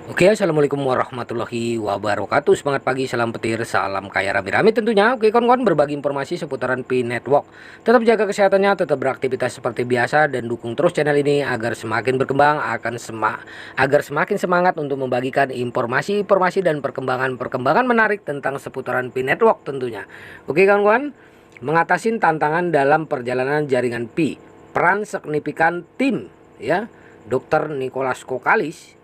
Oke, assalamualaikum warahmatullahi wabarakatuh. Semangat pagi, salam petir, salam kaya rame-rame tentunya. Oke, kawan-kawan, berbagi informasi seputaran Pi Network. Tetap jaga kesehatannya, tetap beraktivitas seperti biasa, dan dukung terus channel ini agar semakin berkembang, agar semakin semangat untuk membagikan informasi-informasi dan perkembangan menarik tentang seputaran Pi Network tentunya. Oke, kawan-kawan, mengatasi tantangan dalam perjalanan jaringan Pi, peran signifikan tim, ya, Dr. Nicholas Kokalis.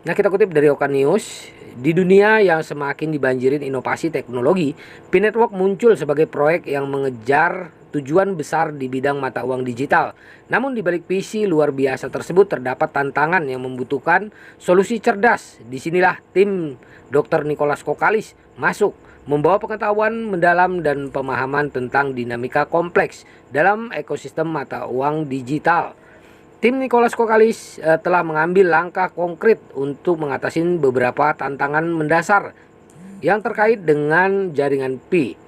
Nah, kita kutip dari Oka News, di dunia yang semakin dibanjirin inovasi teknologi, Pi Network muncul sebagai proyek yang mengejar tujuan besar di bidang mata uang digital. Namun di balik visi luar biasa tersebut terdapat tantangan yang membutuhkan solusi cerdas. Disinilah tim Dr. Nicholas Kokalis masuk, membawa pengetahuan mendalam dan pemahaman tentang dinamika kompleks dalam ekosistem mata uang digital. Tim Nicholas Kokalis telah mengambil langkah konkret untuk mengatasi beberapa tantangan mendasar yang terkait dengan jaringan Pi.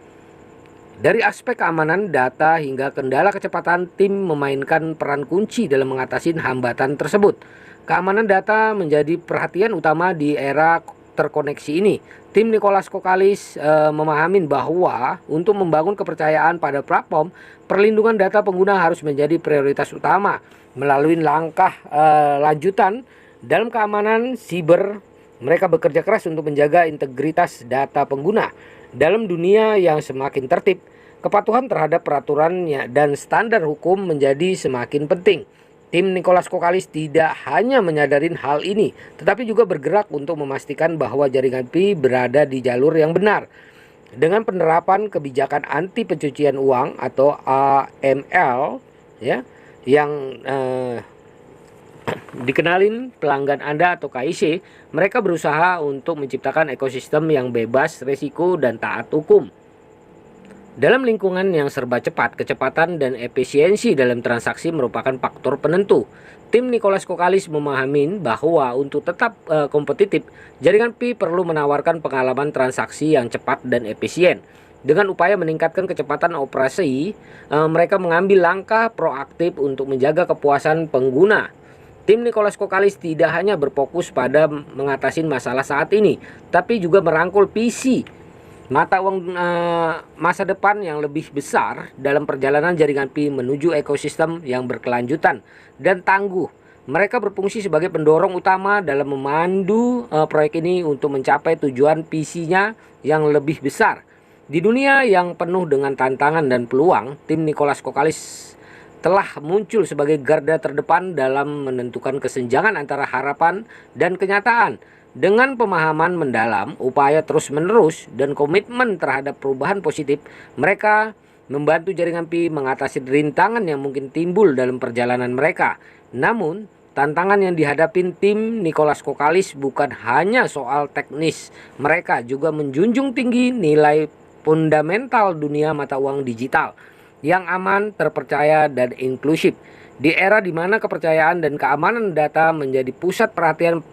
Dari aspek keamanan data hingga kendala kecepatan, tim memainkan peran kunci dalam mengatasi hambatan tersebut. Keamanan data menjadi perhatian utama di era terkoneksi ini. Tim Nicholas Kokalis memahami bahwa untuk membangun kepercayaan pada platform, perlindungan data pengguna harus menjadi prioritas utama. Melalui langkah lanjutan dalam keamanan siber, mereka bekerja keras untuk menjaga integritas data pengguna. Dalam dunia yang semakin tertib, kepatuhan terhadap peraturannya dan standar hukum menjadi semakin penting. Tim Nicholas Kokalis tidak hanya menyadari hal ini, tetapi juga bergerak untuk memastikan bahwa jaringan Pi berada di jalur yang benar. Dengan penerapan kebijakan anti pencucian uang atau AML, ya, yang dikenalin pelanggan Anda atau KIC, mereka berusaha untuk menciptakan ekosistem yang bebas risiko dan taat hukum. Dalam lingkungan yang serba cepat, kecepatan dan efisiensi dalam transaksi merupakan faktor penentu. Tim Nicholas Kokalis memahami bahwa untuk tetap kompetitif, jaringan Pi perlu menawarkan pengalaman transaksi yang cepat dan efisien. Dengan upaya meningkatkan kecepatan operasi, mereka mengambil langkah proaktif untuk menjaga kepuasan pengguna. Tim Nicholas Kokalis tidak hanya berfokus pada mengatasi masalah saat ini, tapi juga merangkul visi mata uang masa depan yang lebih besar dalam perjalanan jaringan Pi menuju ekosistem yang berkelanjutan dan tangguh. Mereka berfungsi sebagai pendorong utama dalam memandu proyek ini untuk mencapai tujuan visinya yang lebih besar. Di dunia yang penuh dengan tantangan dan peluang, tim Nicholas Kokalis telah muncul sebagai garda terdepan dalam menentukan kesenjangan antara harapan dan kenyataan. Dengan pemahaman mendalam, upaya terus-menerus, dan komitmen terhadap perubahan positif, mereka membantu jaringan Pi mengatasi rintangan yang mungkin timbul dalam perjalanan mereka. Namun, tantangan yang dihadapi tim Nicholas Kokalis bukan hanya soal teknis. Mereka juga menjunjung tinggi nilai fundamental dunia mata uang digital yang aman, terpercaya, dan inklusif. Di era di mana kepercayaan dan keamanan data menjadi pusat perhatian,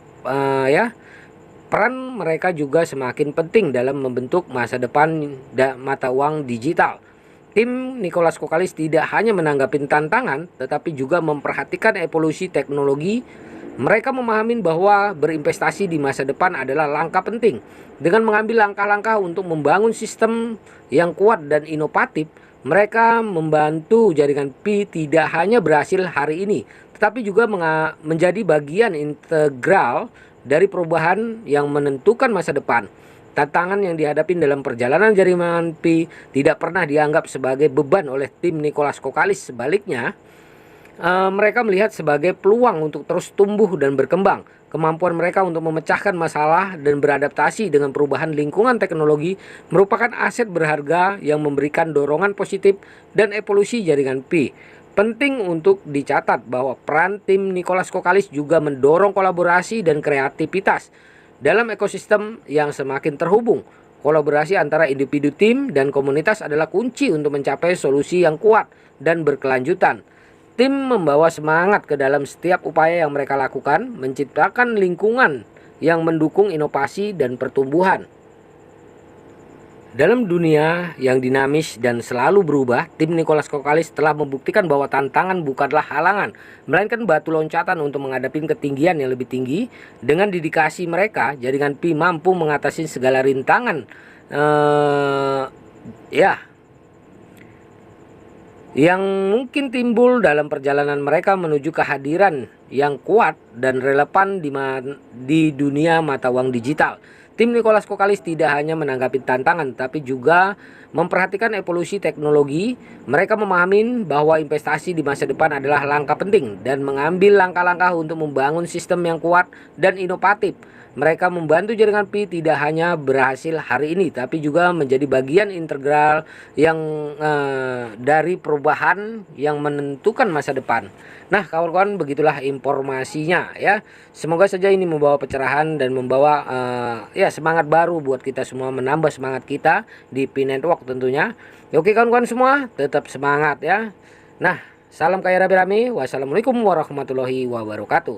peran mereka juga semakin penting dalam membentuk masa depan mata uang digital. Tim Nicholas Kokalis tidak hanya menanggapi tantangan, tetapi juga memperhatikan evolusi teknologi. Mereka memahami bahwa berinvestasi di masa depan adalah langkah penting. Dengan mengambil langkah-langkah untuk membangun sistem yang kuat dan inovatif, mereka membantu jaringan Pi tidak hanya berhasil hari ini, tetapi juga menjadi bagian integral dari perubahan yang menentukan masa depan. Tantangan yang dihadapi dalam perjalanan jaringan Pi tidak pernah dianggap sebagai beban oleh tim Nicholas Kokalis. Sebaliknya, mereka melihat sebagai peluang untuk terus tumbuh dan berkembang. Kemampuan mereka untuk memecahkan masalah dan beradaptasi dengan perubahan lingkungan teknologi merupakan aset berharga yang memberikan dorongan positif dan evolusi jaringan Pi. Penting untuk dicatat bahwa peran tim Nicholas Kokalis juga mendorong kolaborasi dan kreativitas dalam ekosistem yang semakin terhubung. Kolaborasi antara individu tim dan komunitas adalah kunci untuk mencapai solusi yang kuat dan berkelanjutan. Tim membawa semangat ke dalam setiap upaya yang mereka lakukan, menciptakan lingkungan yang mendukung inovasi dan pertumbuhan. Dalam dunia yang dinamis dan selalu berubah, tim Nicholas Kokalis telah membuktikan bahwa tantangan bukanlah halangan, melainkan batu loncatan untuk menghadapi ketinggian yang lebih tinggi. Dengan dedikasi mereka, jaringan Pi mampu mengatasi segala rintangan ya yang mungkin timbul dalam perjalanan mereka menuju kehadiran yang kuat dan relevan di dunia mata uang digital. Tim Nicholas Kokalis tidak hanya menanggapi tantangan, tapi juga memperhatikan evolusi teknologi. Mereka memahami bahwa investasi di masa depan adalah langkah penting dan mengambil langkah-langkah untuk membangun sistem yang kuat dan inovatif. Mereka membantu jaringan Pi tidak hanya berhasil hari ini, tapi juga menjadi bagian integral yang dari perubahan yang menentukan masa depan. Nah, kawan-kawan, begitulah informasinya ya. Semoga saja ini membawa pencerahan dan membawa ya semangat baru buat kita semua, menambah semangat kita di Pi Network tentunya. Oke kawan-kawan semua, tetap semangat ya. Nah, salam kaya rame-rame. Wassalamualaikum warahmatullahi wabarakatuh.